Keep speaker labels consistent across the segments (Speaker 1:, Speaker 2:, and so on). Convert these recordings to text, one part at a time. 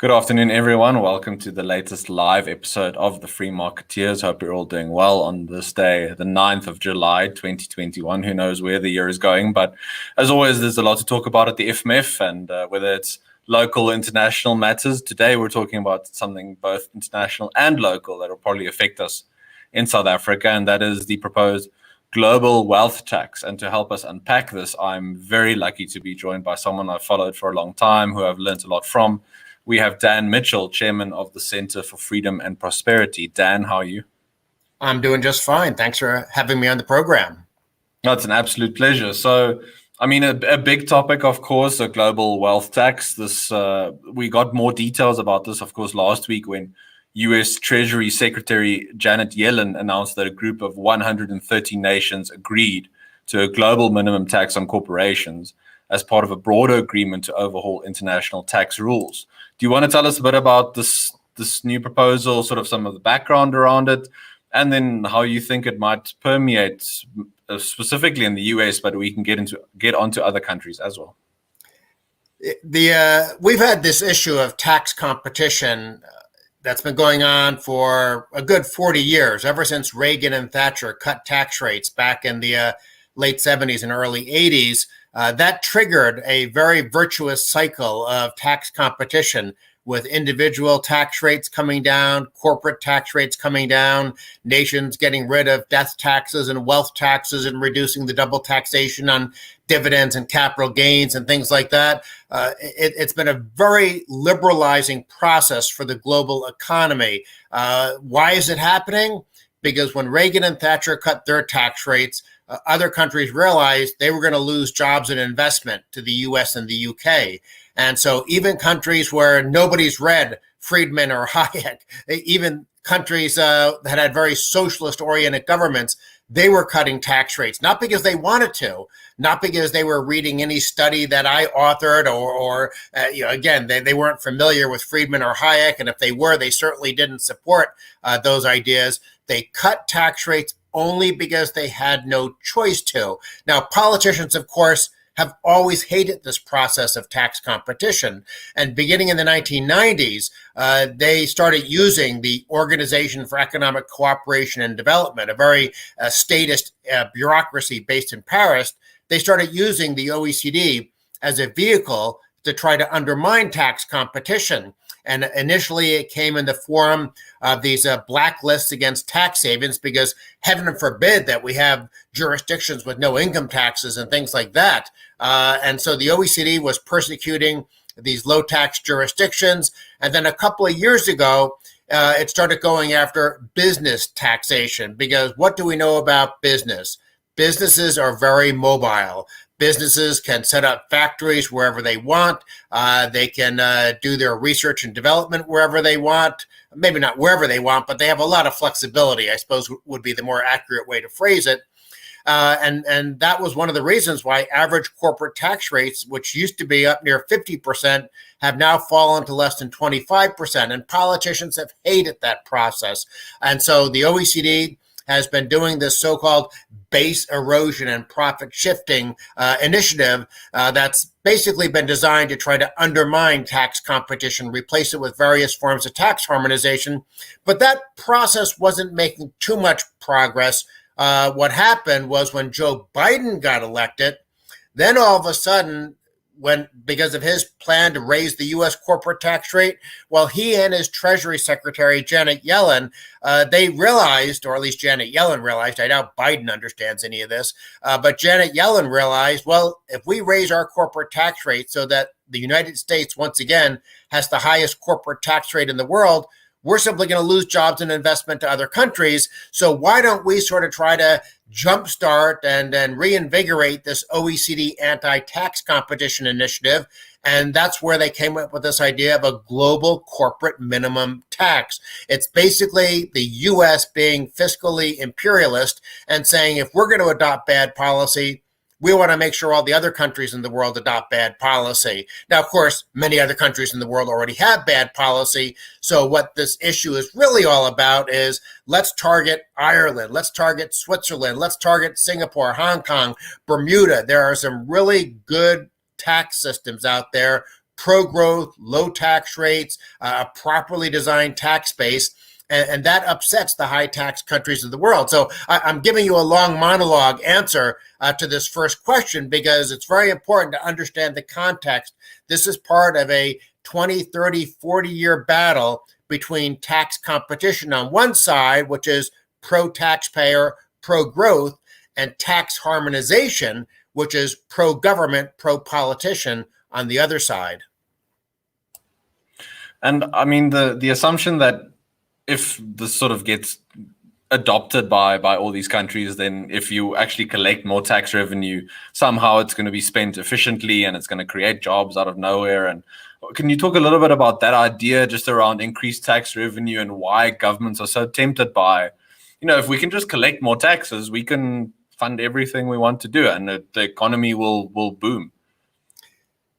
Speaker 1: Good afternoon, everyone. Welcome to the latest live episode of the Free Marketeers. Hope you're all doing well on this day, the 9th of July, 2021. Who knows where the year is going? But as always, there's a lot to talk about at the FMF, and whether it's local, international matters. Today, we're talking about something both international and local that will probably affect us in South Africa, and that is the proposed global wealth tax. And to help us unpack this, I'm very lucky to be joined by someone I've followed for a long time, who I've learned a lot from. We have Dan Mitchell, chairman of the Center for Freedom and Prosperity. Dan, how are you?
Speaker 2: I'm doing just fine. Thanks for having me on the program.
Speaker 1: No, it's an absolute pleasure. So, I mean, a big topic, of course, a global wealth tax. We got more details about this, of course, last week when U.S. Treasury Secretary Janet Yellen announced that a group of 130 nations agreed to a global minimum tax on corporations as part of a broader agreement to overhaul international tax rules. Do you want to tell us a bit about this new proposal, sort of some of the background around it, and then how you think it might permeate specifically in the US, but we can get onto other countries as well?
Speaker 2: We've had this issue of tax competition that's been going on for a good 40 years, ever since Reagan and Thatcher cut tax rates back in the late 70s and early 80s. That triggered a very virtuous cycle of tax competition, with individual tax rates coming down, corporate tax rates coming down, nations getting rid of death taxes and wealth taxes and reducing the double taxation on dividends and capital gains and things like that. It's been a very liberalizing process for the global economy. Why is it happening? Because when Reagan and Thatcher cut their tax rates, other countries realized they were going to lose jobs and investment to the US and the UK. And so even countries where nobody's read Friedman or Hayek, even countries that had very socialist-oriented governments, they were cutting tax rates, not because they wanted to, not because they were reading any study that I authored, or again, they weren't familiar with Friedman or Hayek, and if they were, they certainly didn't support those ideas. They cut tax rates only because they had no choice to. Now, politicians, of course, have always hated this process of tax competition. And beginning in the 1990s, they started using the Organization for Economic Cooperation and Development, a very statist bureaucracy based in Paris. They started using the OECD as a vehicle to try to undermine tax competition. And initially, it came in the form of these blacklists against tax havens, because heaven forbid that we have jurisdictions with no income taxes and things like that. And so the OECD was persecuting these low tax jurisdictions. And then a couple of years ago, it started going after business taxation, because what do we know about business? Businesses are very mobile. Businesses can set up factories wherever they want. They can do their research and development wherever they want. Maybe not wherever they want, but they have a lot of flexibility, I suppose would be the more accurate way to phrase it. And that was one of the reasons why average corporate tax rates, which used to be up near 50%, have now fallen to less than 25%. And politicians have hated that process. And so the OECD has been doing this so-called base erosion and profit shifting initiative that's basically been designed to try to undermine tax competition, replace it with various forms of tax harmonization. But that process wasn't making too much progress. What happened was when Joe Biden got elected, then all of a sudden, because of his plan to raise the U.S. corporate tax rate, well, he and his Treasury Secretary, Janet Yellen, they realized, or at least Janet Yellen realized, I doubt Biden understands any of this, but Janet Yellen realized, well, if we raise our corporate tax rate so that the United States, once again, has the highest corporate tax rate in the world, we're simply going to lose jobs and investment to other countries. So why don't we sort of try to jumpstart and reinvigorate this OECD anti-tax competition initiative? And that's where they came up with this idea of a global corporate minimum tax. It's basically the U.S. being fiscally imperialist and saying, if we're going to adopt bad policy, we want to make sure all the other countries in the world adopt bad policy. Now, of course, many other countries in the world already have bad policy. So what this issue is really all about is, let's target Ireland, let's target Switzerland, let's target Singapore, Hong Kong, Bermuda. There are some really good tax systems out there, pro-growth, low tax rates, a properly designed tax base. And that upsets the high tax countries of the world. So I'm giving you a long monologue answer to this first question because it's very important to understand the context. This is part of a 20, 30, 40-year battle between tax competition on one side, which is pro-taxpayer, pro-growth, and tax harmonization, which is pro-government, pro-politician on the other side.
Speaker 1: And I mean, the assumption that if this sort of gets adopted by all these countries, then if you actually collect more tax revenue, somehow it's going to be spent efficiently and it's going to create jobs out of nowhere. And can you talk a little bit about that idea just around increased tax revenue and why governments are so tempted by, if we can just collect more taxes, we can fund everything we want to do and the economy will boom?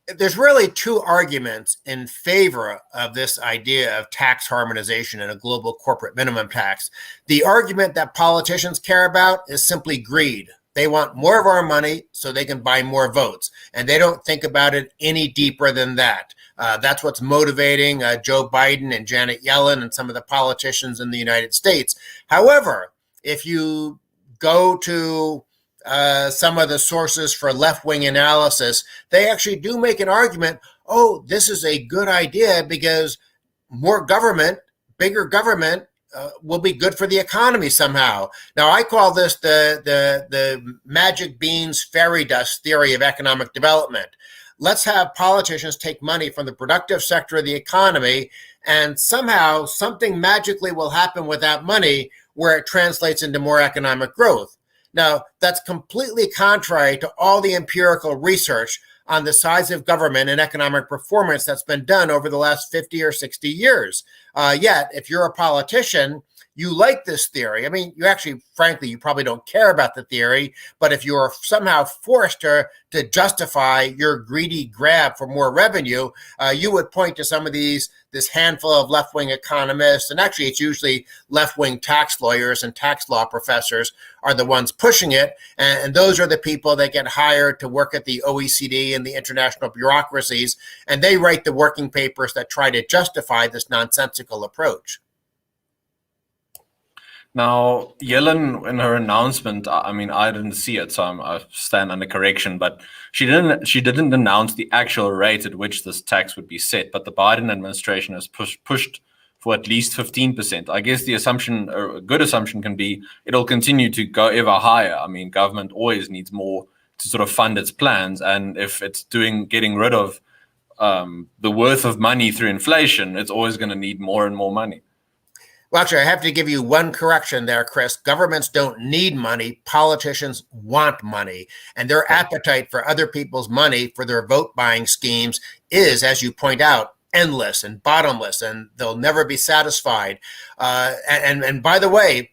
Speaker 2: There's really two arguments in favor of this idea of tax harmonization and a global corporate minimum tax. The argument that politicians care about is simply greed. They want more of our money so they can buy more votes. And they don't think about it any deeper than that. That's what's motivating Joe Biden and Janet Yellen and some of the politicians in the United States. However, if you go to some of the sources for left-wing analysis, they actually do make an argument, this is a good idea because more government, bigger government, will be good for the economy somehow. Now, I call this the magic beans fairy dust theory of economic development. Let's have politicians take money from the productive sector of the economy, and somehow something magically will happen with that money where it translates into more economic growth. Now, that's completely contrary to all the empirical research on the size of government and economic performance that's been done over the last 50 or 60 years. Yet, if you're a politician, you like this theory. I mean, you actually, frankly, you probably don't care about the theory, but if you're somehow forced to justify your greedy grab for more revenue, you would point to some of this handful of left-wing economists, and actually it's usually left-wing tax lawyers and tax law professors are the ones pushing it, and those are the people that get hired to work at the OECD and the international bureaucracies, and they write the working papers that try to justify this nonsensical approach.
Speaker 1: Now, Yellen, in her announcement, I mean, I didn't see it, so I stand under correction, but she didn't announce the actual rate at which this tax would be set, but the Biden administration has pushed for at least 15%. I guess the assumption, or a good assumption, can be it'll continue to go ever higher. I mean, government always needs more to sort of fund its plans, and if it's getting rid of the worth of money through inflation, it's always going to need more and more money.
Speaker 2: Well, actually, I have to give you one correction there, Chris. Governments don't need money. Politicians want money. And their appetite for other people's money for their vote buying schemes is, as you point out, endless and bottomless, and they'll never be satisfied. And by the way,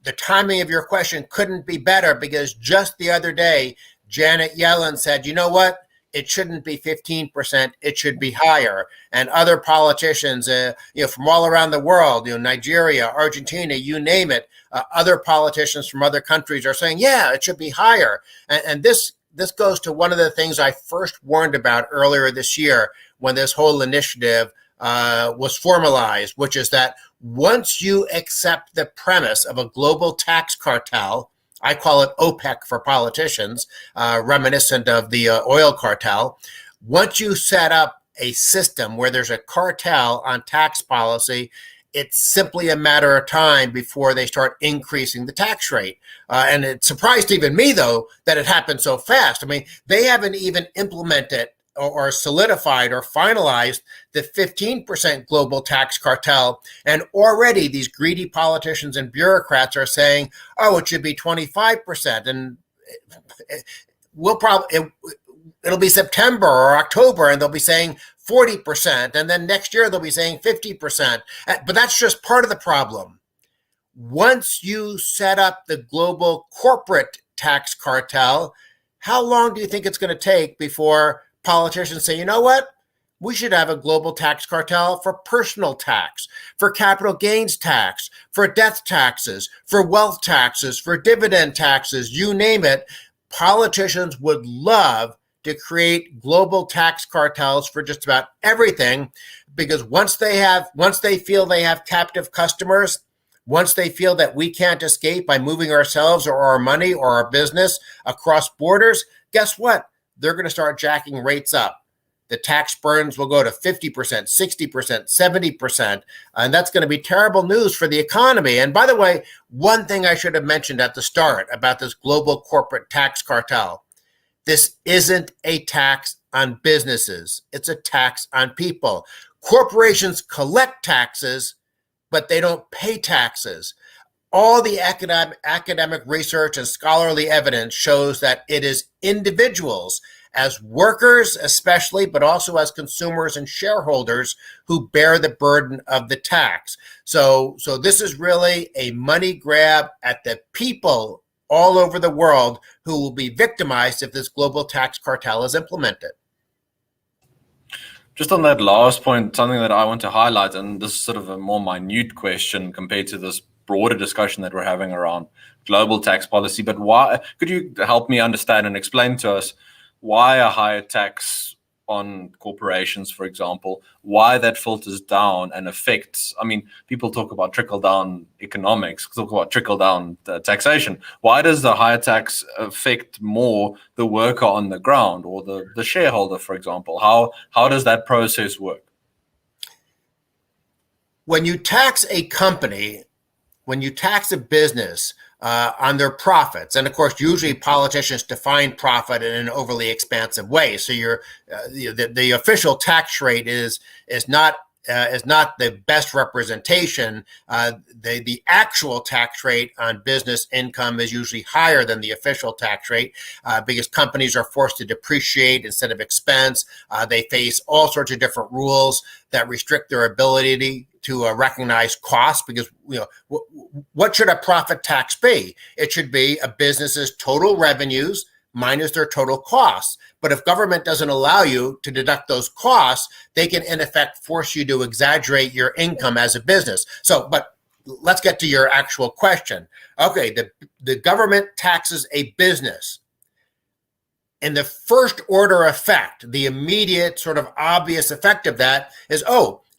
Speaker 2: the timing of your question couldn't be better because just the other day, Janet Yellen said, you know what? It shouldn't be 15%. It should be higher. And other politicians, from all around the world, Nigeria, Argentina, you name it, other politicians from other countries are saying, yeah, it should be higher. And this goes to one of the things I first warned about earlier this year when this whole initiative was formalized, which is that once you accept the premise of a global tax cartel, I call it OPEC for politicians, reminiscent of the oil cartel. Once you set up a system where there's a cartel on tax policy, it's simply a matter of time before they start increasing the tax rate. And it surprised even me, though, that it happened so fast. I mean, they haven't even implemented or solidified or finalized the 15% global tax cartel. And already these greedy politicians and bureaucrats are saying, it should be 25%. And it'll be September or October and they'll be saying 40%. And then next year they'll be saying 50%. But that's just part of the problem. Once you set up the global corporate tax cartel, how long do you think it's going to take before politicians say, you know what? We should have a global tax cartel for personal tax, for capital gains tax, for death taxes, for wealth taxes, for dividend taxes, you name it. Politicians would love to create global tax cartels for just about everything, because once they feel they have captive customers, once they feel that we can't escape by moving ourselves or our money or our business across borders, guess what? They're going to start jacking rates up. The tax burdens will go to 50%, 60%, 70%, and that's going to be terrible news for the economy. And by the way, one thing I should have mentioned at the start about this global corporate tax cartel: this isn't a tax on businesses. It's a tax on people. Corporations collect taxes, but they don't pay taxes. All the academic research and scholarly evidence shows that it is individuals, as workers especially, but also as consumers and shareholders, who bear the burden of the tax. So this is really a money grab at the people all over the world who will be victimized if this global tax cartel is implemented.
Speaker 1: Just on that last point, something that I want to highlight, and this is sort of a more minute question compared to this broader discussion that we're having around global tax policy, but why, could you help me understand and explain to us why a higher tax on corporations, for example, why that filters down and affects, I mean, people talk about trickle-down economics, talk about trickle-down taxation. Why does the higher tax affect more the worker on the ground or the shareholder, for example? How does that process work?
Speaker 2: When you tax a company, when you tax a business on their profits, and of course, usually politicians define profit in an overly expansive way. So the official tax rate is not the best representation. The actual tax rate on business income is usually higher than the official tax rate because companies are forced to depreciate instead of expense. They face all sorts of different rules that restrict their ability to recognize costs, because what should a profit tax be? It should be a business's total revenues minus their total costs. But if government doesn't allow you to deduct those costs, they can in effect force you to exaggerate your income as a business. But let's get to your actual question. Okay, the government taxes a business. And the first order effect, the immediate sort of obvious effect of that is,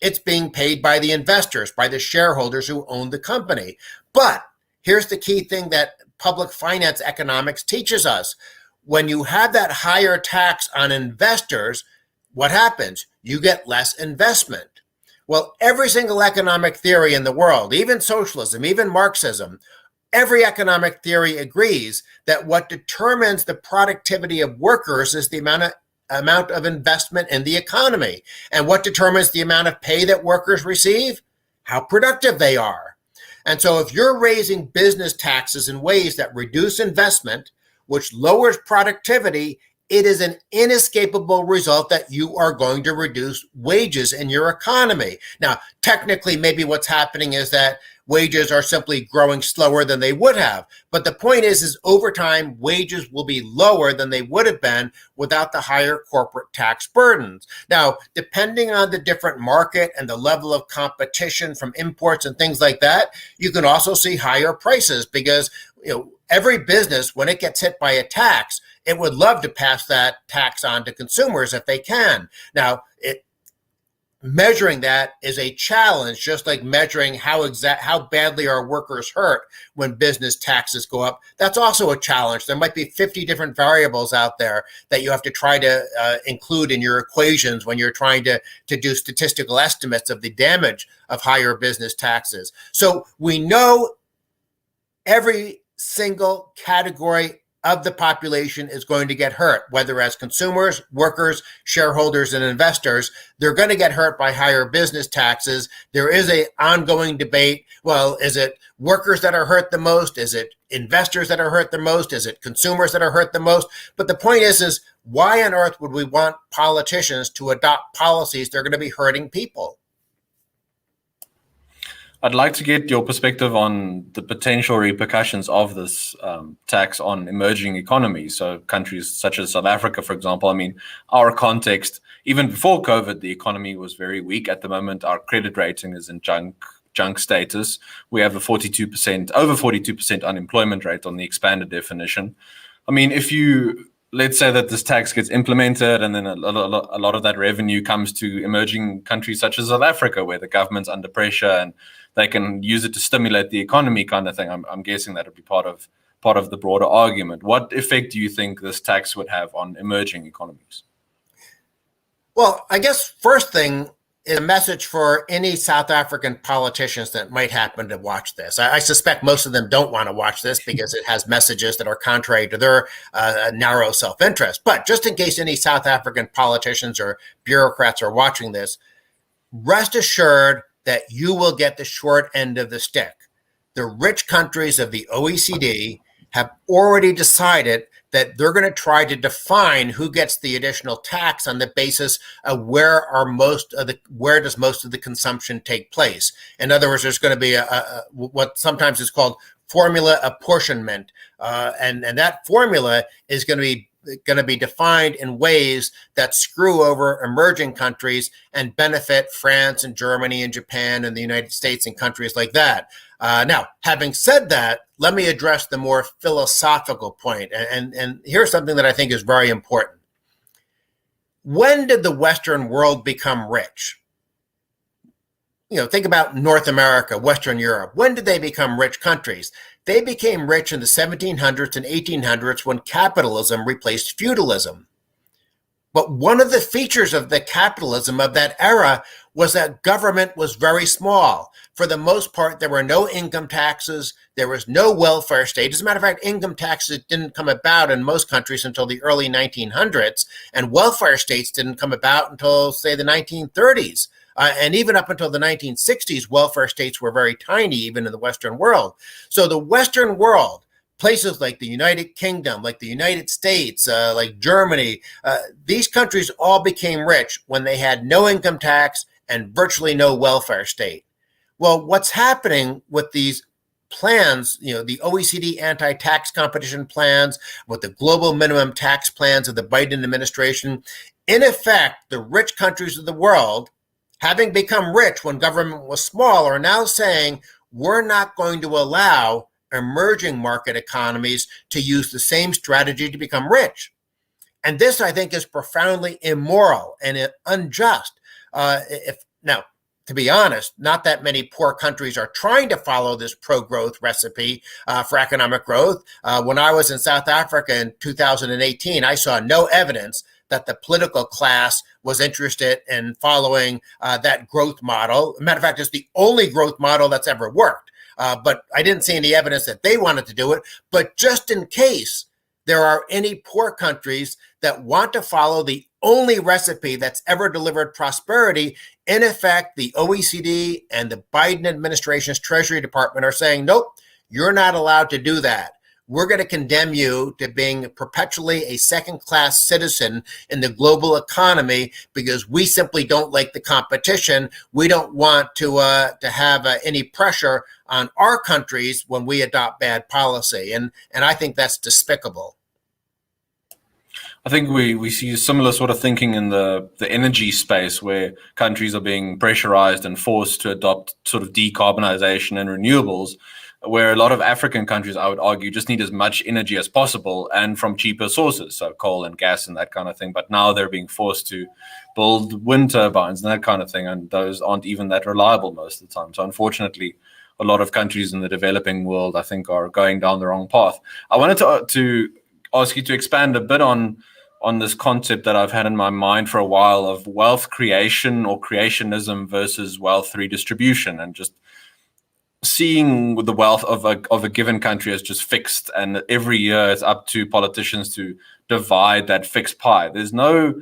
Speaker 2: it's being paid by the investors, by the shareholders who own the company. But here's the key thing that public finance economics teaches us. When you have that higher tax on investors, what happens? You get less investment. Well, every single economic theory in the world, even socialism, even Marxism, every economic theory agrees that what determines the productivity of workers is the amount of investment in the economy. And what determines the amount of pay that workers receive? How productive they are. And so if you're raising business taxes in ways that reduce investment, which lowers productivity, it is an inescapable result that you are going to reduce wages in your economy. Now, technically, maybe what's happening is that wages are simply growing slower than they would have. But the point is over time, wages will be lower than they would have been without the higher corporate tax burdens. Now, depending on the different market and the level of competition from imports and things like that, you can also see higher prices because every business, when it gets hit by a tax, it would love to pass that tax on to consumers if they can. Now, measuring that is a challenge, just like measuring how badly are workers hurt when business taxes go up. That's also a challenge. There might be 50 different variables out there that you have to try to include in your equations when you're trying to do statistical estimates of the damage of higher business taxes. So we know every single category of the population is going to get hurt, whether as consumers, workers, shareholders, and investors. They're going to get hurt by higher business taxes. There is an ongoing debate. Well, is it workers that are hurt the most? Is it investors that are hurt the most? Is it consumers that are hurt the most? But the point is why on earth would we want politicians to adopt policies that are going to be hurting people?
Speaker 1: I'd like to get your perspective on the potential repercussions of this tax on emerging economies. So countries such as South Africa, for example, I mean, our context, even before COVID, the economy was very weak. At the moment, our credit rating is in junk status. We have over 42% unemployment rate on the expanded definition. I mean, if you let's say that this tax gets implemented, and then a lot of that revenue comes to emerging countries such as South Africa, where the government's under pressure and they can use it to stimulate the economy, kind of thing. I'm guessing that would be part of the broader argument. What effect do you think this tax would have on emerging economies?
Speaker 2: Well, I guess first thing is a message for any South African politicians that might happen to watch this. I suspect most of them don't want to watch this because it has messages that are contrary to their narrow self-interest. But just in case any South African politicians or bureaucrats are watching this, rest assured that you will get the short end of the stick. The rich countries of the OECD have already decided that they're going to try to define who gets the additional tax on the basis of where does most of the consumption take place. In other words, there's going to be what sometimes is called formula apportionment, and that formula is going to be defined in ways that screw over emerging countries and benefit France and Germany and Japan and the United States and countries like that. Now, having said that, let me address the more philosophical point. And here's something that I think is very important. When did the Western world become rich? Think about North America, Western Europe. When did they become rich countries? They became rich in the 1700s and 1800s when capitalism replaced feudalism. But one of the features of the capitalism of that era was that government was very small. For the most part, there were no income taxes. There was no welfare state. As a matter of fact, income taxes didn't come about in most countries until the early 1900s, and welfare states didn't come about until, say, the 1930s. And even up until the 1960s, welfare states were very tiny, even in the Western world. So the Western world, places like the United Kingdom, like the United States, like Germany, these countries all became rich when they had no income tax and virtually no welfare state. Well, what's happening with these plans, the OECD anti-tax competition plans, with the global minimum tax plans of the Biden administration, in effect, the rich countries of the world, having become rich when government was small, are now saying, we're not going to allow emerging market economies to use the same strategy to become rich. And this, I think, is profoundly immoral and unjust. Now, to be honest, not that many poor countries are trying to follow this pro-growth recipe for economic growth. When I was in South Africa in 2018, I saw no evidence that the political class was interested in following that growth model. Matter of fact, it's the only growth model that's ever worked. But I didn't see any evidence that they wanted to do it. But just in case there are any poor countries that want to follow the only recipe that's ever delivered prosperity, in effect, the OECD and the Biden administration's Treasury Department are saying, nope, you're not allowed to do that. We're going to condemn you to being perpetually a second-class citizen in the global economy because we simply don't like the competition. We don't want to have any pressure on our countries when we adopt bad policy, and I think that's despicable.
Speaker 1: I think we see similar sort of thinking in the energy space, where countries are being pressurized and forced to adopt sort of decarbonization and renewables, where a lot of African countries, I would argue, just need as much energy as possible and from cheaper sources, so coal and gas and that kind of thing. But now they're being forced to build wind turbines and that kind of thing, and those aren't even that reliable most of the time. So unfortunately, a lot of countries in the developing world, I think, are going down the wrong path. I wanted to ask you to expand a bit on this concept that I've had in my mind for a while of wealth creation or creationism versus wealth redistribution, and just seeing the wealth of a given country as just fixed, and every year it's up to politicians to divide that fixed pie. There's no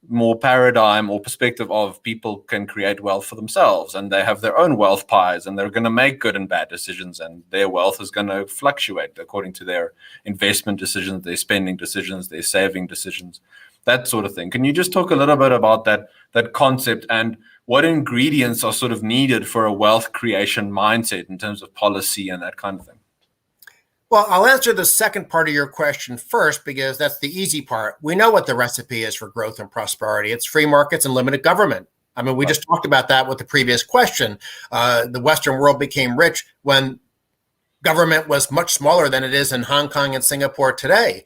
Speaker 1: more paradigm or perspective of people can create wealth for themselves, and they have their own wealth pies, and they're going to make good and bad decisions, and their wealth is going to fluctuate according to their investment decisions, their spending decisions, their saving decisions, that sort of thing. Can you just talk a little bit about that concept and what ingredients are sort of needed for a wealth creation mindset in terms of policy and that kind of thing?
Speaker 2: Well, I'll answer the second part of your question first, because that's the easy part. We know what the recipe is for growth and prosperity. It's free markets and limited government. I mean, we just talked about that with the previous question. The Western world became rich when government was much smaller than it is in Hong Kong and Singapore today.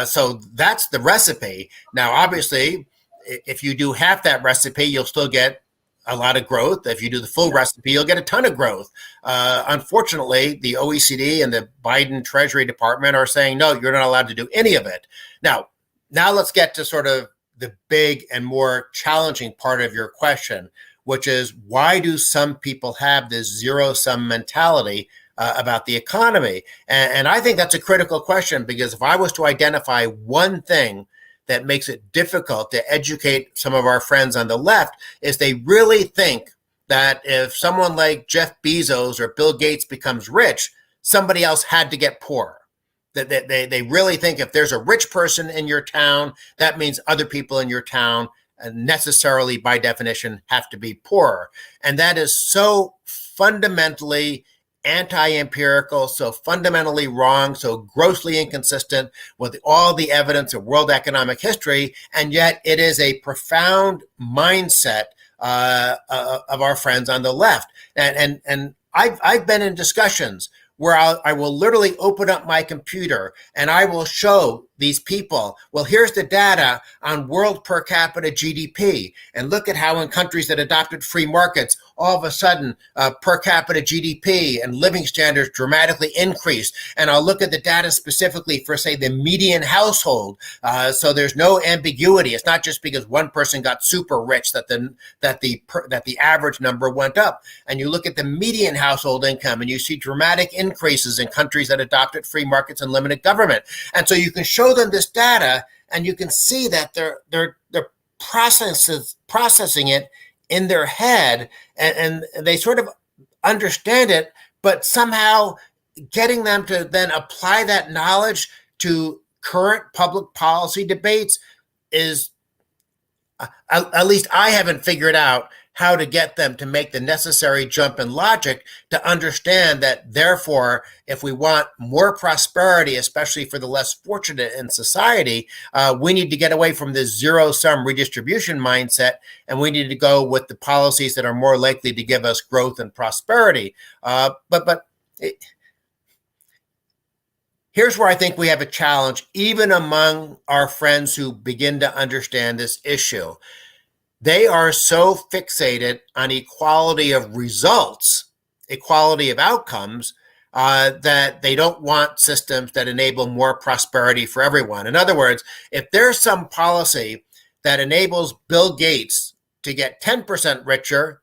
Speaker 2: So that's the recipe. Now, obviously, if you do half that recipe, you'll still get a lot of growth. If you do the full recipe, you'll get a ton of growth. Unfortunately, the OECD and the Biden Treasury Department are saying, no, you're not allowed to do any of it. Now let's get to sort of the big and more challenging part of your question, which is why do some people have this zero-sum mentality about the economy? And I think that's a critical question, because if I was to identify one thing that makes it difficult to educate some of our friends on the left, is they really think that if someone like Jeff Bezos or Bill Gates becomes rich, somebody else had to get poor. That they really think if there's a rich person in your town, that means other people in your town necessarily, by definition, have to be poorer. And that is so fundamentally anti-empirical, so fundamentally wrong, so grossly inconsistent with all the evidence of world economic history, and yet it is a profound mindset of our friends on the left. And I've been in discussions where I will literally open up my computer and I will show these people, well, here's the data on world per capita GDP. And look at how in countries that adopted free markets, all of a sudden per capita GDP and living standards dramatically increased. And I'll look at the data specifically for, say, the median household. So there's no ambiguity. It's not just because one person got super rich that the average number went up. And you look at the median household income and you see dramatic increases in countries that adopted free markets and limited government. And so you can show them this data, and you can see that they're processing it in their head, and they sort of understand it, but somehow getting them to then apply that knowledge to current public policy debates is, at least I haven't figured out how to get them to make the necessary jump in logic to understand that, therefore, if we want more prosperity, especially for the less fortunate in society, we need to get away from this zero-sum redistribution mindset, and we need to go with the policies that are more likely to give us growth and prosperity. Here's where I think we have a challenge, even among our friends who begin to understand this issue. They are so fixated on equality of results, equality of outcomes, that they don't want systems that enable more prosperity for everyone. In other words, if there's some policy that enables Bill Gates to get 10% richer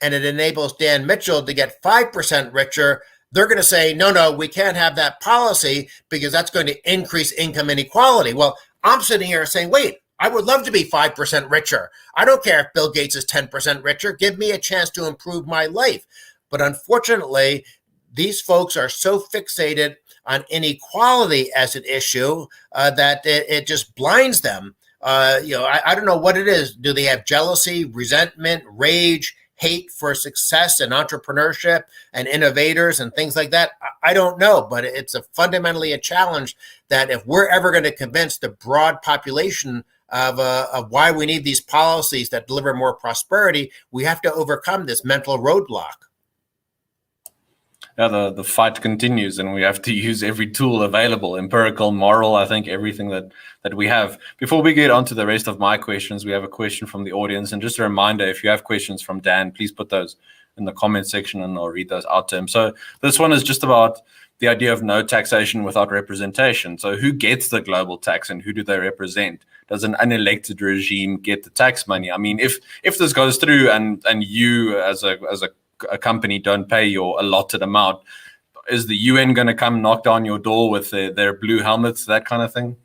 Speaker 2: and it enables Dan Mitchell to get 5% richer, they're going to say, no, we can't have that policy because that's going to increase income inequality. Well, I'm sitting here saying, wait, I would love to be 5% richer. I don't care if Bill Gates is 10% richer. Give me a chance to improve my life. But unfortunately, these folks are so fixated on inequality as an issue that it just blinds them. I don't know what it is. Do they have jealousy, resentment, rage, hate for success and entrepreneurship and innovators and things like that? I don't know, but it's fundamentally a challenge that if we're ever going to convince the broad population of why we need these policies that deliver more prosperity, we have to overcome this mental roadblock.
Speaker 1: Yeah, the fight continues, and we have to use every tool available, empirical, moral, I think everything that we have. Before we get on to the rest of my questions, we have a question from the audience. And just a reminder, if you have questions from Dan, please put those in the comment section and I'll read those out to him. So this one is just about the idea of no taxation without representation. So who gets the global tax and who do they represent? Does an unelected regime get the tax money? I mean, if this goes through and you as a company don't pay your allotted amount, is the UN going to come knock down your door with their blue helmets, that kind of thing?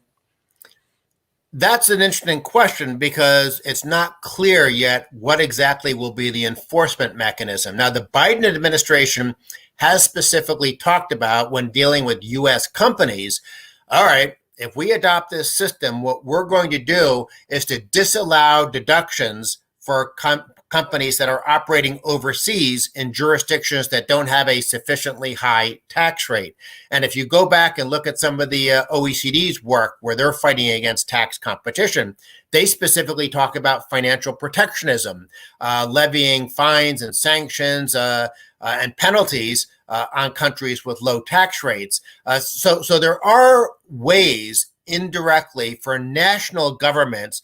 Speaker 2: That's an interesting question because it's not clear yet what exactly will be the enforcement mechanism. Now, the Biden administration has specifically talked about, when dealing with U.S. companies, all right, if we adopt this system, what we're going to do is to disallow deductions for companies that are operating overseas in jurisdictions that don't have a sufficiently high tax rate. And if you go back and look at some of the OECD's work where they're fighting against tax competition, they specifically talk about financial protectionism, levying fines and sanctions and penalties on countries with low tax rates. So there are ways indirectly for national governments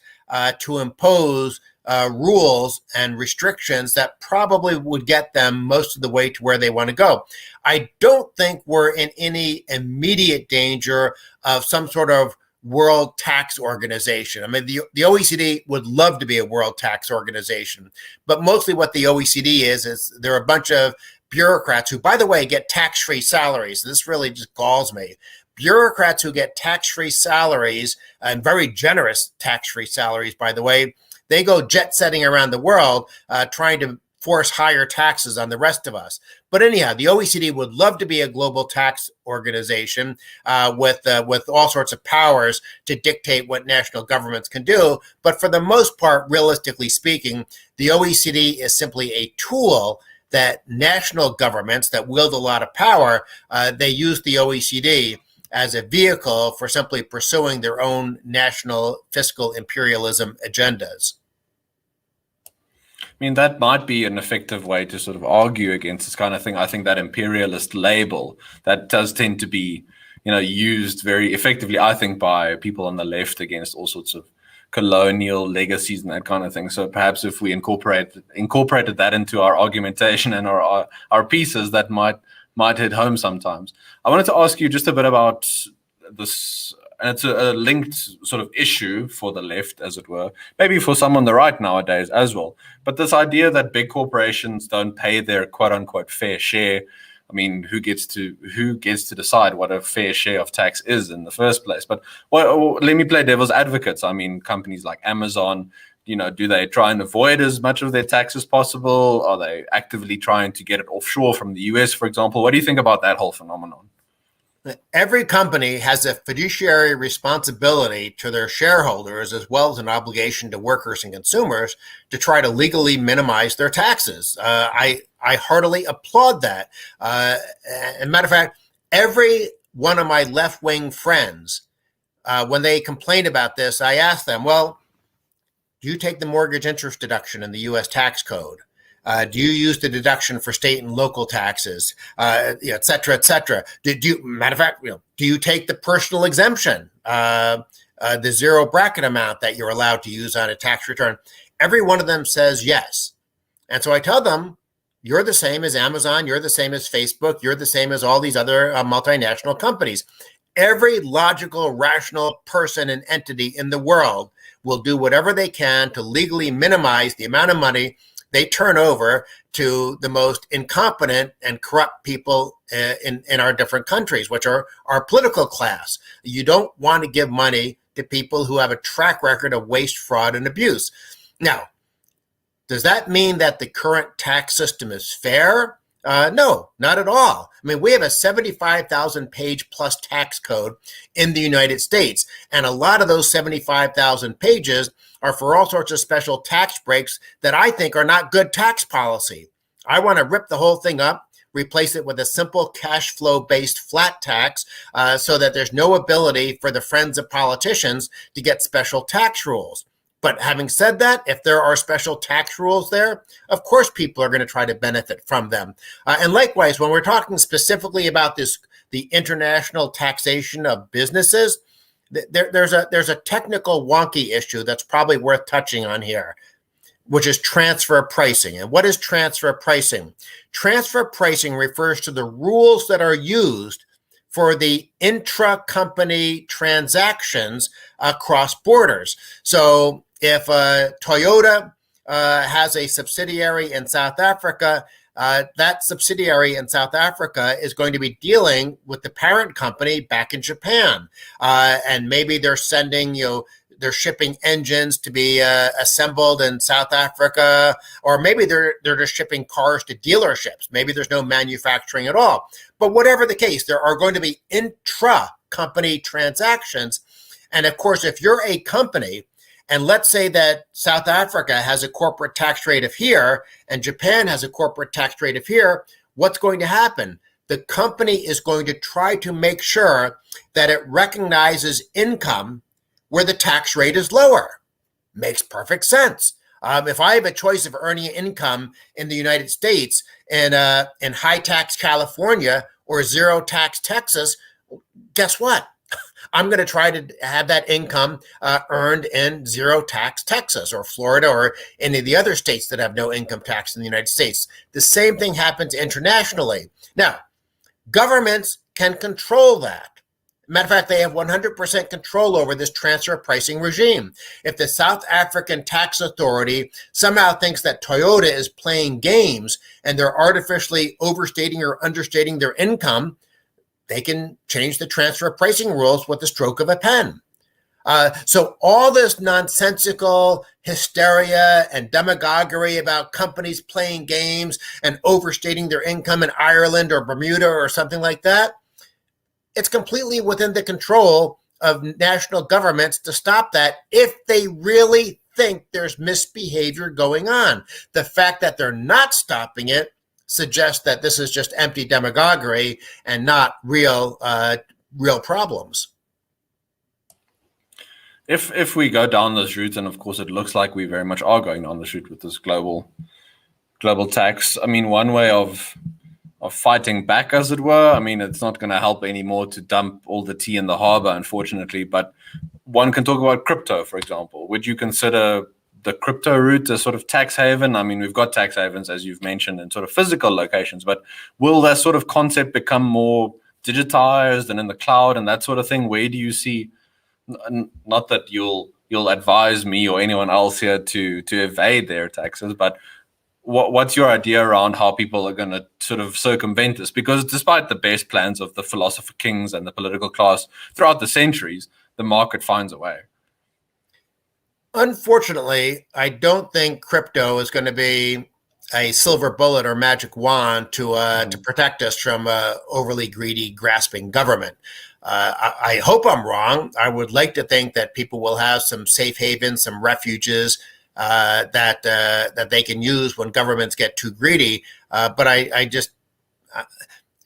Speaker 2: to impose rules and restrictions that probably would get them most of the way to where they want to go. I don't think we're in any immediate danger of some sort of world tax organization. I mean, the OECD would love to be a world tax organization, but mostly what the OECD is there are a bunch of bureaucrats who, by the way, get tax-free salaries. This really just galls me. Bureaucrats who get tax-free salaries, and very generous tax-free salaries, by the way, they go jet-setting around the world trying to force higher taxes on the rest of us. But anyhow, the OECD would love to be a global tax organization with all sorts of powers to dictate what national governments can do. But for the most part, realistically speaking, the OECD is simply a tool that national governments that wield a lot of power, they use the OECD as a vehicle for simply pursuing their own national fiscal imperialism agendas.
Speaker 1: I mean, that might be an effective way to sort of argue against this kind of thing. I think that imperialist label that does tend to be, used very effectively, I think, by people on the left against all sorts of colonial legacies and that kind of thing. So perhaps if we incorporated that into our argumentation and our pieces, that might hit home sometimes. I wanted to ask you just a bit about this, and it's a linked sort of issue for the left, as it were, maybe for some on the right nowadays as well. But this idea that big corporations don't pay their quote unquote fair share. I mean, who gets to decide what a fair share of tax is in the first place? But let me play devil's advocate. I mean, companies like Amazon, do they try and avoid as much of their tax as possible? Are they actively trying to get it offshore from the US, for example? What do you think about that whole phenomenon?
Speaker 2: Every company has a fiduciary responsibility to their shareholders, as well as an obligation to workers and consumers, to try to legally minimize their taxes. I heartily applaud that. As a matter of fact, every one of my left-wing friends, when they complain about this, I ask them, well, do you take the mortgage interest deduction in the U.S. tax code? Do you use the deduction for state and local taxes, et cetera, et cetera? Matter of fact, do you take the personal exemption, the zero bracket amount that you're allowed to use on a tax return? Every one of them says yes. And so I tell them, you're the same as Amazon, you're the same as Facebook, you're the same as all these other multinational companies. Every logical, rational person and entity in the world will do whatever they can to legally minimize the amount of money they turn over to the most incompetent and corrupt people in our different countries, which are our political class. You don't want to give money to people who have a track record of waste, fraud, and abuse. Now, does that mean that the current tax system is fair? No, not at all. I mean, we have a 75,000 page plus tax code in the United States, and a lot of those 75,000 pages are for all sorts of special tax breaks that I think are not good tax policy. I want to rip the whole thing up, replace it with a simple cash flow based flat tax so that there's no ability for the friends of politicians to get special tax rules. But having said that, if there are special tax rules there, of course people are going to try to benefit from them. And likewise, when we're talking specifically about the international taxation of businesses, there's a technical wonky issue that's probably worth touching on here, which is transfer pricing. And what is transfer pricing? Transfer pricing refers to the rules that are used for the intra-company transactions across borders. So if Toyota has a subsidiary in South Africa, that subsidiary in South Africa is going to be dealing with the parent company back in Japan. And maybe they're sending, they're shipping engines to be assembled in South Africa, or maybe they're just shipping cars to dealerships. Maybe there's no manufacturing at all. But whatever the case, there are going to be intra-company transactions. And of course, if you're a company, and let's say that South Africa has a corporate tax rate of here and Japan has a corporate tax rate of here, what's going to happen? The company is going to try to make sure that it recognizes income where the tax rate is lower. Makes perfect sense. If I have a choice of earning income in the United States and in high tax California or zero tax Texas, guess what? I'm going to try to have that income earned in zero tax Texas or Florida or any of the other states that have no income tax in the United States. The same thing happens internationally. Now, governments can control that. Matter of fact, they have 100% control over this transfer pricing regime. If the South African Tax Authority somehow thinks that Toyota is playing games and they're artificially overstating or understating their income, they can change the transfer pricing rules with the stroke of a pen. So all this nonsensical hysteria and demagoguery about companies playing games and overstating their income in Ireland or Bermuda or something like that, it's completely within the control of national governments to stop that if they really think there's misbehavior going on. The fact that they're not stopping it suggests that this is just empty demagoguery and not real problems.
Speaker 1: If we go down this route, and of course it looks like we very much are going down this route with this global tax. I mean, one way of fighting back, as it were. I mean, it's not going to help anymore to dump all the tea in the harbor, unfortunately. But one can talk about crypto, for example. Would you consider the crypto route a sort of tax haven? I mean, we've got tax havens, as you've mentioned, in sort of physical locations, but will that sort of concept become more digitized and in the cloud and that sort of thing? Where do you see, not that you'll advise me or anyone else here to evade their taxes, but what's your idea around how people are going to sort of circumvent this? Because despite the best plans of the philosopher kings and the political class throughout the centuries, the market finds a way.
Speaker 2: Unfortunately, I don't think crypto is going to be a silver bullet or magic wand to protect us from overly greedy, grasping government. I hope I'm wrong. I would like to think that people will have some safe havens, some refuges that they can use when governments get too greedy. But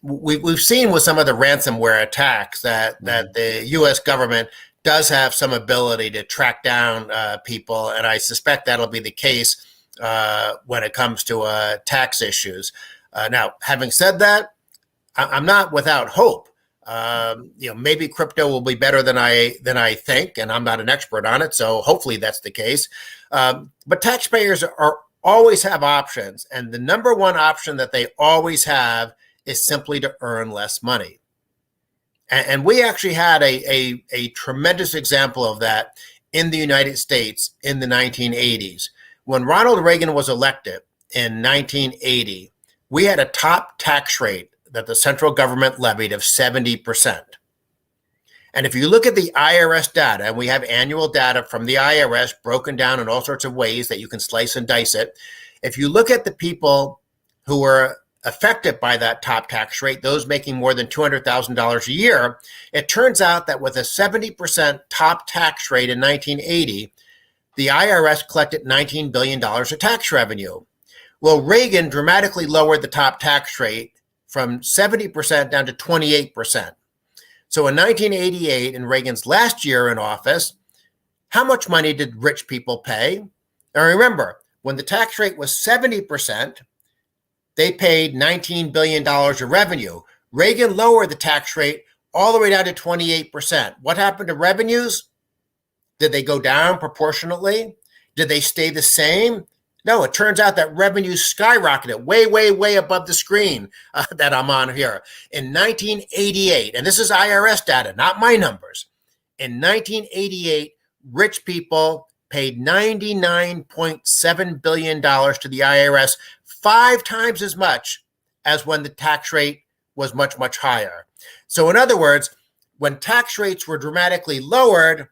Speaker 2: we've seen with some of the ransomware attacks that the U.S. government does have some ability to track down people, and I suspect that'll be the case when it comes to tax issues. Now, having said that, I'm not without hope. Maybe crypto will be better than I think, and I'm not an expert on it, so hopefully that's the case. But taxpayers always have options, and the number one option that they always have is simply to earn less money. And we actually had a tremendous example of that in the United States in the 1980s. When Ronald Reagan was elected in 1980, we had a top tax rate that the central government levied of 70%. And if you look at the IRS data, and we have annual data from the IRS broken down in all sorts of ways that you can slice and dice it, if you look at the people who were affected by that top tax rate, those making more than $200,000 a year, it turns out that with a 70% top tax rate in 1980, the IRS collected $19 billion of tax revenue. Well, Reagan dramatically lowered the top tax rate from 70% down to 28%. So in 1988, in Reagan's last year in office, how much money did rich people pay? Now remember, when the tax rate was 70%, they paid $19 billion of revenue. Reagan lowered the tax rate all the way down to 28%. What happened to revenues? Did they go down proportionately? Did they stay the same? No, it turns out that revenues skyrocketed way, way, way above the screen that I'm on here. In 1988, and this is IRS data, not my numbers. In 1988, rich people paid $99.7 billion to the IRS, 5 times as much as when the tax rate was much, much higher. So in other words, when tax rates were dramatically lowered,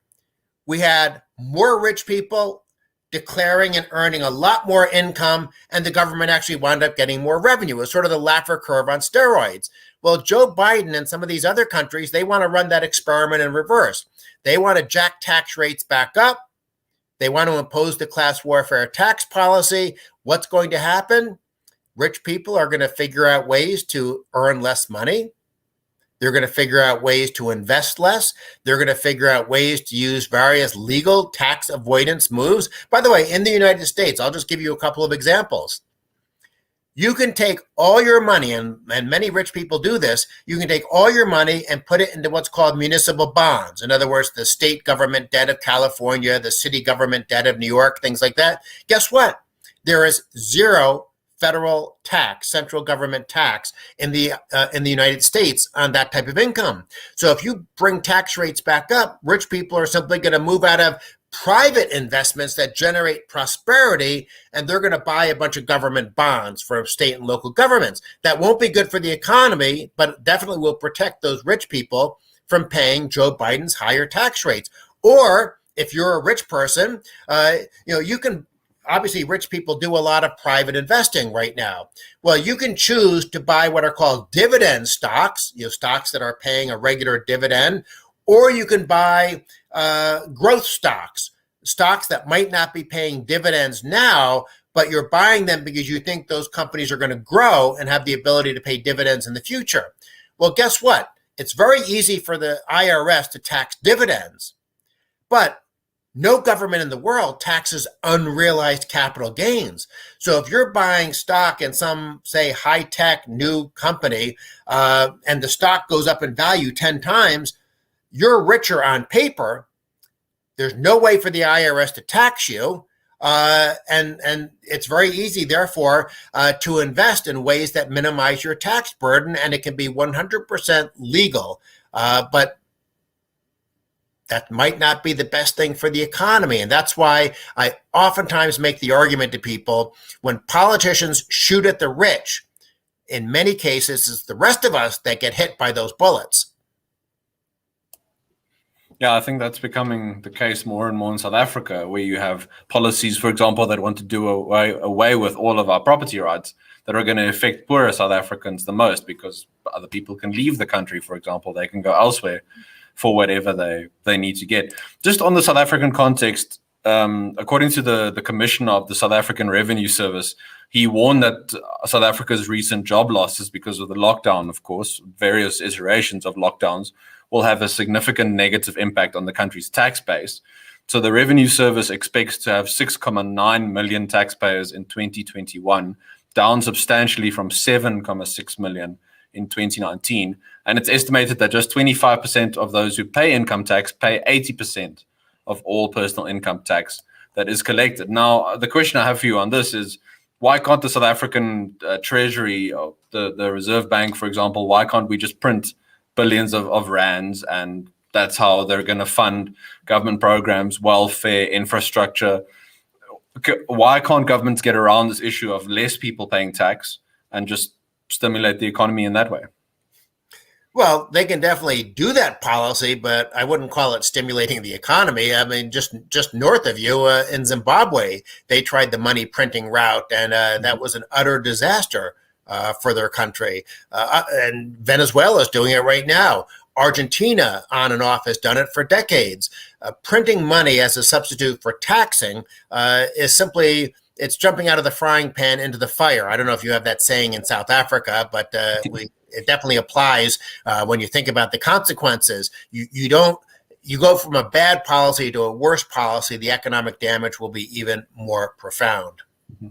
Speaker 2: we had more rich people declaring and earning a lot more income, and the government actually wound up getting more revenue. It was sort of the Laffer curve on steroids. Well, Joe Biden and some of these other countries, they want to run that experiment in reverse. They want to jack tax rates back up. They want to impose the class warfare tax policy. What's going to happen? Rich people are going to figure out ways to earn less money. They're going to figure out ways to invest less. They're going to figure out ways to use various legal tax avoidance moves. By the way, in the United States, I'll just give you a couple of examples. You can take all your money, and many rich people do this, you can take all your money and put it into what's called municipal bonds. In other words, the state government debt of California, the city government debt of New York, things like that. Guess what? There is zero federal tax, central government tax in the United States on that type of income. So if you bring tax rates back up, rich people are simply going to move out of private investments that generate prosperity, and they're going to buy a bunch of government bonds for state and local governments. That won't be good for the economy, but definitely will protect those rich people from paying Joe Biden's higher tax rates. Or if you're a rich person, you can, obviously rich people do a lot of private investing right now. Well, you can choose to buy what are called dividend stocks, stocks that are paying a regular dividend, or you can buy growth stocks that might not be paying dividends now, but you're buying them because you think those companies are going to grow and have the ability to pay dividends in the future. Well, guess what? It's very easy for the IRS to tax dividends, but no government in the world taxes unrealized capital gains. So if you're buying stock in some, say, high-tech new company, and the stock goes up in value 10 times, you're richer on paper. There's no way for the IRS to tax you. And it's very easy, therefore, to invest in ways that minimize your tax burden, and it can be 100% legal. But that might not be the best thing for the economy. And that's why I oftentimes make the argument to people, when politicians shoot at the rich, in many cases, it's the rest of us that get hit by those bullets.
Speaker 1: Yeah, I think that's becoming the case more and more in South Africa, where you have policies, for example, that want to do away with all of our property rights that are going to affect poorer South Africans the most, because other people can leave the country, for example. They can go elsewhere for whatever they need to get. Just on the South African context, according to the commissioner of the South African Revenue Service, he warned that South Africa's recent job losses because of the lockdown, of course, various iterations of lockdowns, will have a significant negative impact on the country's tax base. So the Revenue Service expects to have 6.9 million taxpayers in 2021, down substantially from 7.6 million in 2019. And it's estimated that just 25% of those who pay income tax pay 80% of all personal income tax that is collected. Now, the question I have for you on this is, why can't the South African Treasury, or the Reserve Bank, for example, why can't we just print billions of rands, and that's how they're going to fund government programs, welfare, infrastructure? Why can't governments get around this issue of less people paying tax and just stimulate the economy in that way?
Speaker 2: Well, they can definitely do that policy, but I wouldn't call it stimulating the economy. I mean, just north of you in Zimbabwe, they tried the money printing route, and that was an utter disaster for their country. And Venezuela is doing it right now. Argentina, on and off, has done it for decades. Printing money as a substitute for taxing is simply, it's jumping out of the frying pan into the fire. I don't know if you have that saying in South Africa, but it definitely applies when you think about the consequences. You go from a bad policy to a worse policy, the economic damage will be even more profound.
Speaker 1: Mm-hmm.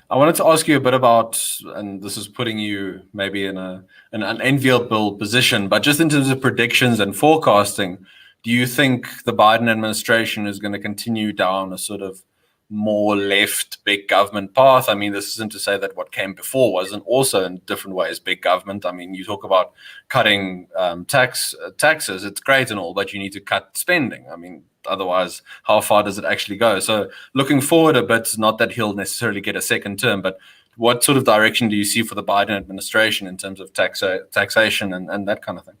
Speaker 1: I wanted to ask you a bit about, and this is putting you maybe in an unenviable position, but just in terms of predictions and forecasting, do you think the Biden administration is going to continue down a sort of more left big government path? I mean, this isn't to say that what came before wasn't also in different ways big government. I mean, you talk about cutting taxes, it's great and all, but you need to cut spending. I mean, otherwise, how far does it actually go? So looking forward a bit, not that he'll necessarily get a second term, but what sort of direction do you see for the Biden administration in terms of taxation and that kind of thing?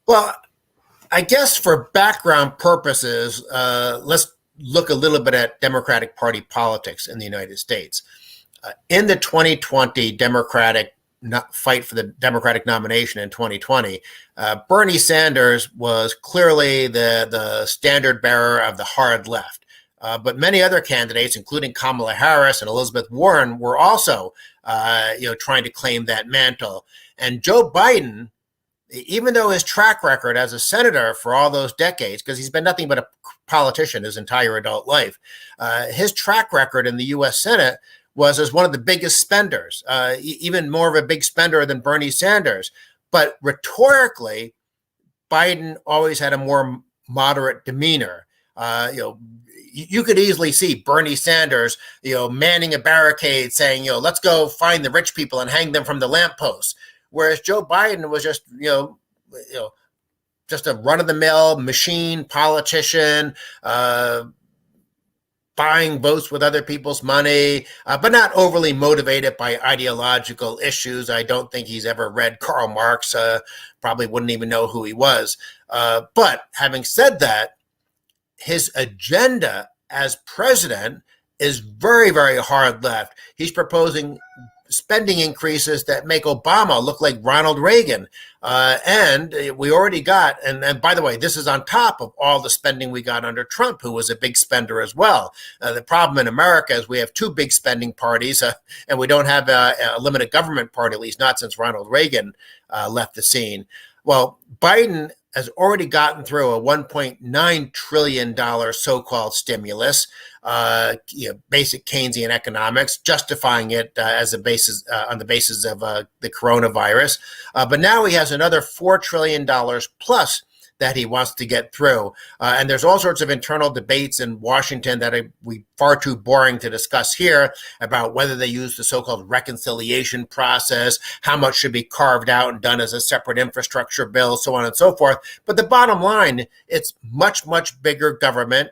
Speaker 2: Well, I guess for background purposes, let's look a little bit at Democratic Party politics in the United States. In the 2020 Democratic fight for the Democratic nomination in 2020, Bernie Sanders was clearly the standard bearer of the hard left. But many other candidates, including Kamala Harris and Elizabeth Warren, were also, trying to claim that mantle. And Joe Biden, even though his track record as a senator for all those decades, because he's been nothing but a politician his entire adult life, his track record in the U.S. Senate was as one of the biggest spenders, even more of a big spender than Bernie Sanders. But rhetorically, Biden always had a more moderate demeanor. You could easily see Bernie Sanders, manning a barricade saying, let's go find the rich people and hang them from the lampposts. Whereas Joe Biden was just, just a run-of-the-mill machine politician, buying votes with other people's money, but not overly motivated by ideological issues. I don't think he's ever read Karl Marx, probably wouldn't even know who he was. But having said that, his agenda as president is very, very hard left. He's proposing spending increases that make Obama look like Ronald Reagan. And we already got, and by the way, this is on top of all the spending we got under Trump, who was a big spender as well. The problem in America is we have two big spending parties, and we don't have a limited government party, at least not since Ronald Reagan left the scene. Well, Biden has already gotten through a $1.9 trillion so-called stimulus, basic Keynesian economics, justifying it as a basis on the basis of the coronavirus. But now he has another $4 trillion plus that he wants to get through. And there's all sorts of internal debates in Washington that are far too boring to discuss here about whether they use the so-called reconciliation process, how much should be carved out and done as a separate infrastructure bill, so on and so forth. But the bottom line, it's much, much bigger government,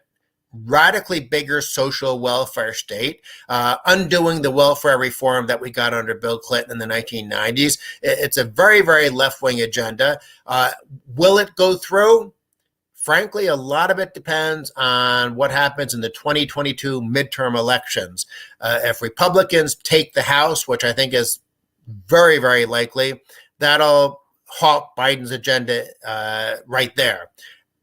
Speaker 2: radically bigger social welfare state, undoing the welfare reform that we got under Bill Clinton in the 1990s. It's a very, very left-wing agenda. Will it go through? Frankly, a lot of it depends on what happens in the 2022 midterm elections. If Republicans take the House, which I think is very, very likely, that'll halt Biden's agenda right there.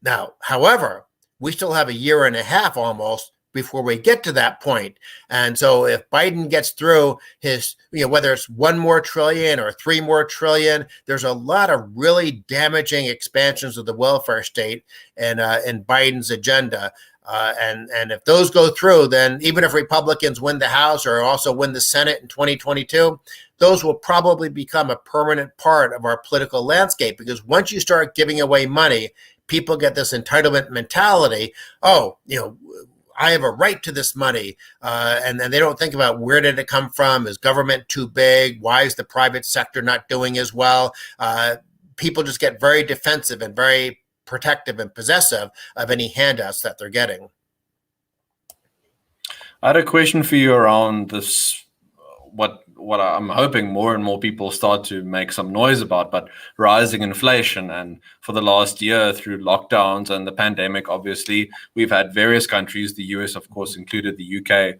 Speaker 2: Now, however, we still have a year and a half almost before we get to that point. And so if Biden gets through his, whether it's $1 more trillion or $3 more trillion, there's a lot of really damaging expansions of the welfare state in Biden's agenda. And if those go through, then even if Republicans win the House or also win the Senate in 2022, those will probably become a permanent part of our political landscape, because once you start giving away money, people get this entitlement mentality. Oh, I have a right to this money. And then they don't think about, where did it come from? Is government too big? Why is the private sector not doing as well? People just get very defensive and very protective and possessive of any handouts that they're getting.
Speaker 1: I had a question for you around this, what I'm hoping more and more people start to make some noise about, but rising inflation. And for the last year, through lockdowns and the pandemic, obviously, we've had various countries, the US, of course, included the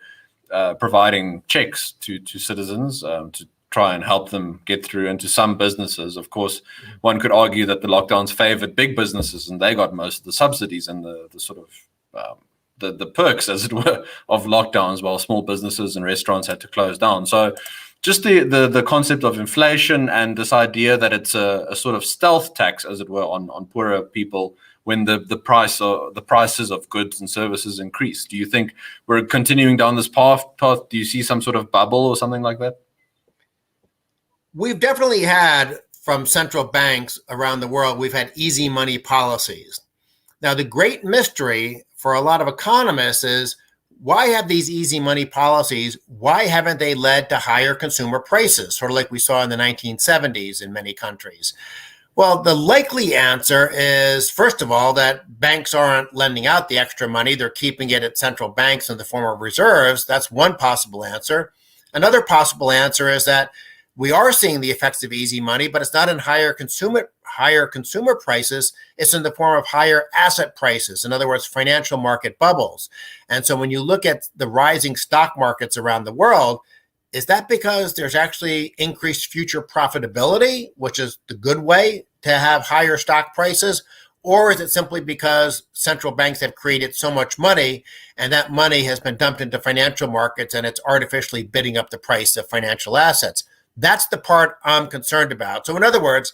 Speaker 1: UK, providing checks to citizens to try and help them get through. And to some businesses, of course, one could argue that the lockdowns favored big businesses and they got most of the subsidies and the sort of the perks, as it were, of lockdowns, while small businesses and restaurants had to close down. So just the concept of inflation and this idea that it's a sort of stealth tax, as it were, on poorer people when the prices of goods and services increase. Do you think we're continuing down this path? Do you see some sort of bubble or something like that?
Speaker 2: We've definitely had, from central banks around the world, we've had easy money policies. Now, the great mystery for a lot of economists is, why have these easy money policies? Why haven't they led to higher consumer prices, sort of like we saw in the 1970s in many countries? Well, the likely answer is, first of all, that banks aren't lending out the extra money. They're keeping it at central banks in the form of reserves. That's one possible answer. Another possible answer is that we are seeing the effects of easy money, but it's not in higher consumer prices. It's in the form of higher asset prices. In other words, financial market bubbles. And so when you look at the rising stock markets around the world, is that because there's actually increased future profitability, which is the good way to have higher stock prices? Or is it simply because central banks have created so much money and that money has been dumped into financial markets and it's artificially bidding up the price of financial assets? That's the part I'm concerned about. So in other words,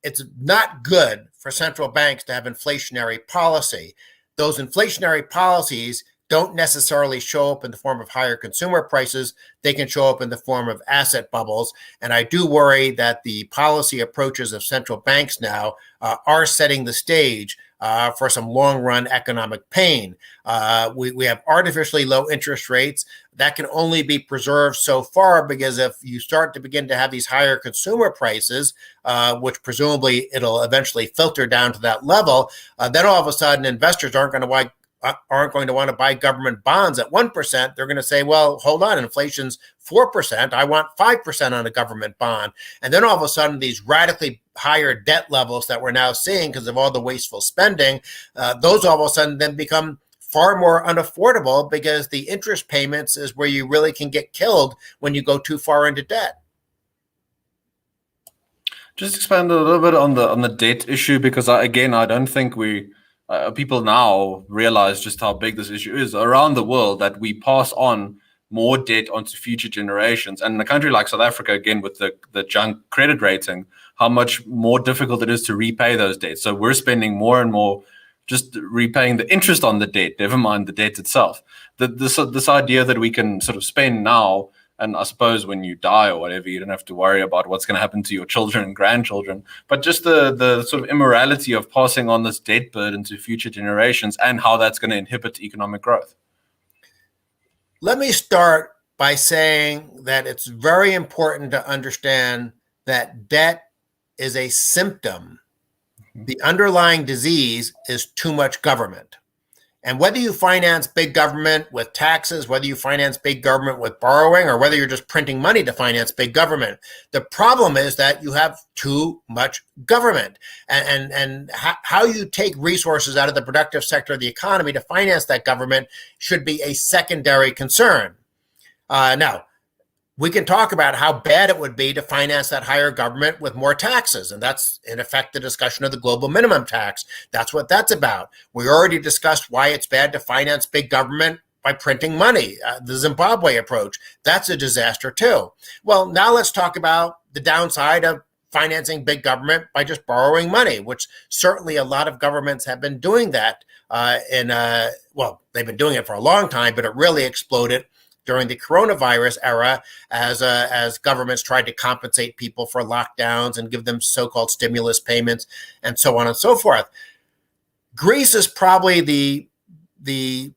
Speaker 2: it's not good for central banks to have inflationary policy. Those inflationary policies don't necessarily show up in the form of higher consumer prices. They can show up in the form of asset bubbles. And I do worry that the policy approaches of central banks now are setting the stage for some long-run economic pain. We have artificially low interest rates. That can only be preserved so far, because if you start to begin to have these higher consumer prices, which presumably it'll eventually filter down to that level, then all of a sudden investors aren't going to want to buy government bonds at 1%. They're going to say, well, hold on, inflation's 4%. I want 5% on a government bond. And then all of a sudden, these radically higher debt levels that we're now seeing because of all the wasteful spending, those all of a sudden then become far more unaffordable, because the interest payments is where you really can get killed when you go too far into debt.
Speaker 1: Just expand a little bit on the debt issue, because I don't think people now realize just how big this issue is around the world, that we pass on more debt onto future generations. And in a country like South Africa, again, with the junk credit rating, how much more difficult it is to repay those debts. So we're spending more and more just repaying the interest on the debt, never mind the debt itself. This idea that we can sort of spend now, and I suppose when you die or whatever, you don't have to worry about what's going to happen to your children and grandchildren. But just the sort of immorality of passing on this debt burden to future generations, and how that's going to inhibit economic growth.
Speaker 2: Let me start by saying that it's very important to understand that debt is a symptom. The underlying disease is too much government. And whether you finance big government with taxes, whether you finance big government with borrowing, or whether you're just printing money to finance big government, the problem is that you have too much government. And how you take resources out of the productive sector of the economy to finance that government should be a secondary concern. Now, we can talk about how bad it would be to finance that higher government with more taxes. And that's, in effect, the discussion of the global minimum tax. That's what that's about. We already discussed why it's bad to finance big government by printing money. The Zimbabwe approach, that's a disaster too. Well, now let's talk about the downside of financing big government by just borrowing money, which certainly a lot of governments have been doing that. They've been doing it for a long time, but it really exploded during the coronavirus era, as governments tried to compensate people for lockdowns and give them so-called stimulus payments and so on and so forth. Greece is probably the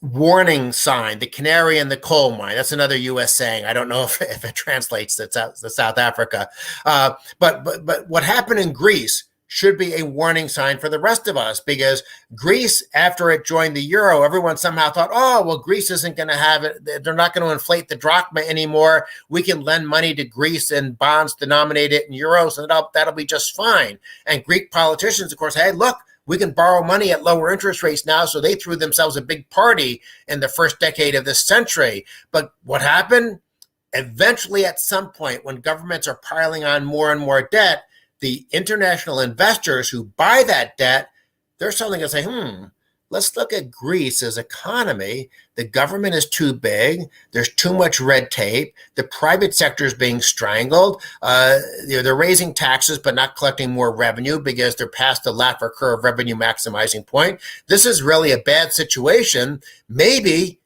Speaker 2: warning sign, the canary in the coal mine. That's another U.S. saying. I don't know if it translates to South Africa. But what happened in Greece should be a warning sign for the rest of us, because Greece, after it joined the euro, everyone somehow thought, oh, well, Greece isn't going to have it. They're not going to inflate the drachma anymore. We can lend money to Greece in bonds denominated in euros, and that'll be just fine. And Greek politicians, of course, hey, look, we can borrow money at lower interest rates now. So they threw themselves a big party in the first decade of this century. But what happened? Eventually, at some point, when governments are piling on more and more debt, the international investors who buy that debt, they're suddenly going to say, let's look at Greece's economy. The government is too big. There's too much red tape. The private sector is being strangled. They're raising taxes but not collecting more revenue because they're past the Laffer curve revenue maximizing point. This is really a bad situation. Maybe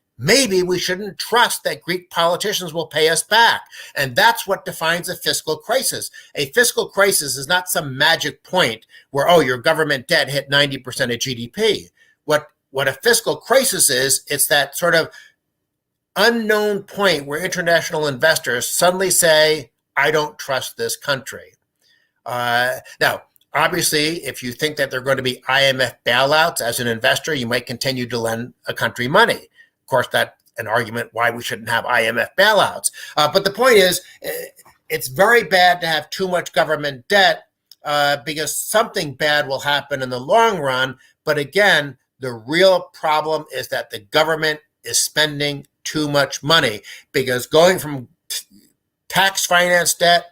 Speaker 2: we shouldn't trust that Greek politicians will pay us back. And that's what defines a fiscal crisis. A fiscal crisis is not some magic point where, oh, your government debt hit 90% of GDP. What a fiscal crisis is, it's that sort of unknown point where international investors suddenly say, I don't trust this country. Now, obviously, if you think that there are going to be IMF bailouts as an investor, you might continue to lend a country money. Of course, that's an argument why we shouldn't have IMF bailouts. But the point is, it's very bad to have too much government debt because something bad will happen in the long run. But again, the real problem is that the government is spending too much money, because going from tax finance debt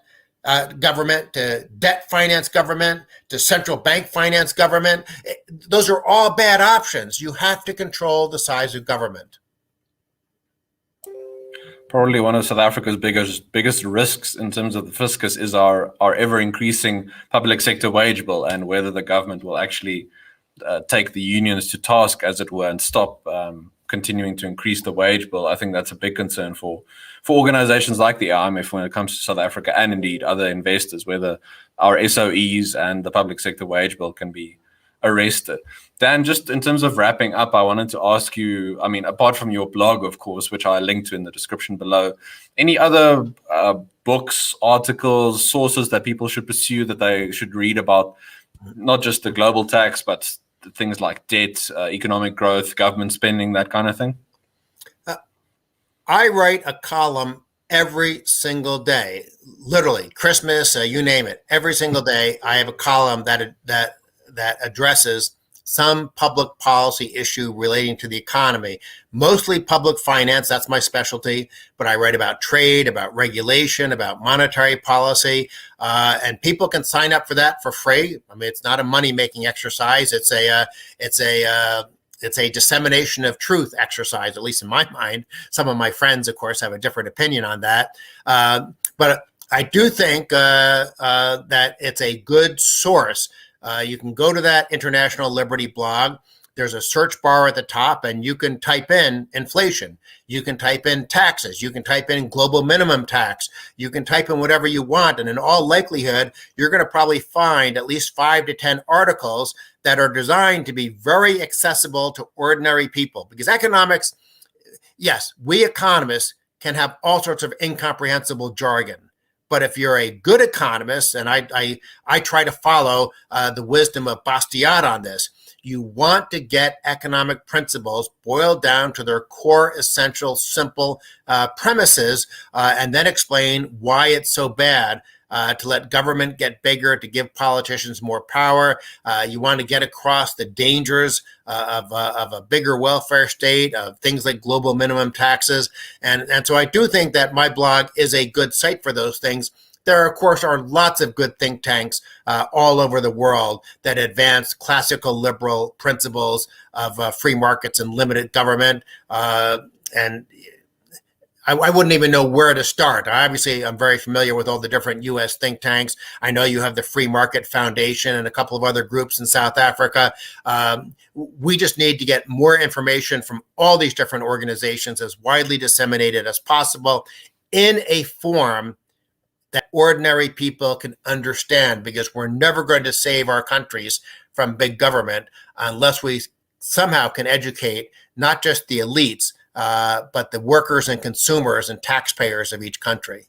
Speaker 2: government to debt finance government to central bank finance government. Those are all bad options. You have to control the size of government.
Speaker 1: Probably one of South Africa's biggest risks in terms of the fiscus is our ever increasing public sector wage bill, and whether the government will actually take the unions to task, as it were, and stop continuing to increase the wage bill. I think that's a big concern for organizations like the IMF when it comes to South Africa, and indeed other investors, whether our SOEs and the public sector wage bill can be arrested. Dan, just in terms of wrapping up, I wanted to ask you, I mean, apart from your blog, of course, which I linked to in the description below, any other books, articles, sources that people should pursue, that they should read about, not just the global tax, but things like debt, economic growth, government spending, that kind of thing?
Speaker 2: I write a column every single day, literally Christmas, you name it. Every single day, I have a column that addresses some public policy issue relating to the economy, mostly public finance. That's my specialty. But I write about trade, about regulation, about monetary policy, and people can sign up for that for free. I mean, it's not a money-making exercise. It's a dissemination of truth exercise, at least in my mind. Some of my friends, of course, have a different opinion on that. But I do think that it's a good source. You can go to that International Liberty blog. There's a search bar at the top, and you can type in inflation. You can type in taxes. You can type in global minimum tax. You can type in whatever you want. And in all likelihood, you're going to probably find at least 5 to 10 articles that are designed to be very accessible to ordinary people. Because economics, yes, we economists can have all sorts of incomprehensible jargon. But if you're a good economist, and I try to follow the wisdom of Bastiat on this, you want to get economic principles boiled down to their core, essential, simple premises, and then explain why it's so bad to let government get bigger, to give politicians more power. You want to get across the dangers of a bigger welfare state, of things like global minimum taxes. And so I do think that my blog is a good site for those things. There, of course, are lots of good think tanks all over the world that advance classical liberal principles of free markets and limited government. And I wouldn't even know where to start. Obviously, I'm very familiar with all the different U.S. think tanks. I know you have the Free Market Foundation and a couple of other groups in South Africa. We just need to get more information from all these different organizations, as widely disseminated as possible, in a form that ordinary people can understand, because we're never going to save our countries from big government unless we somehow can educate not just the elites, but the workers and consumers and taxpayers of each country.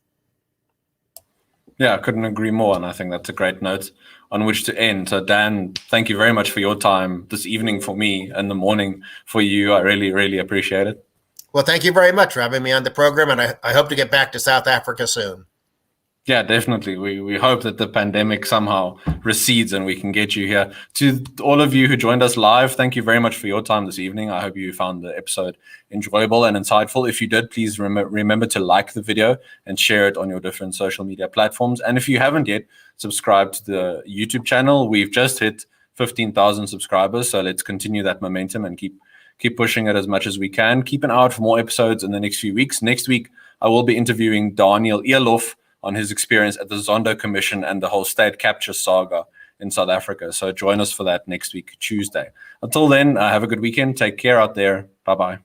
Speaker 1: Yeah, I couldn't agree more. And I think that's a great note on which to end. So Dan, thank you very much for your time this evening for me and the morning for you. I really, really appreciate it.
Speaker 2: Well, thank you very much for having me on the program. And I hope to get back to South Africa soon.
Speaker 1: Yeah, definitely. We hope that the pandemic somehow recedes and we can get you here. To all of you who joined us live, thank you very much for your time this evening. I hope you found the episode enjoyable and insightful. If you did, please remember to like the video and share it on your different social media platforms. And if you haven't yet, subscribe to the YouTube channel. We've just hit 15,000 subscribers, so let's continue that momentum and keep pushing it as much as we can. Keep an eye out for more episodes in the next few weeks. Next week, I will be interviewing Daniel Elof on his experience at the Zondo Commission and the whole state capture saga in South Africa. So join us for that next week, Tuesday. Until then, have a good weekend. Take care out there. Bye-bye.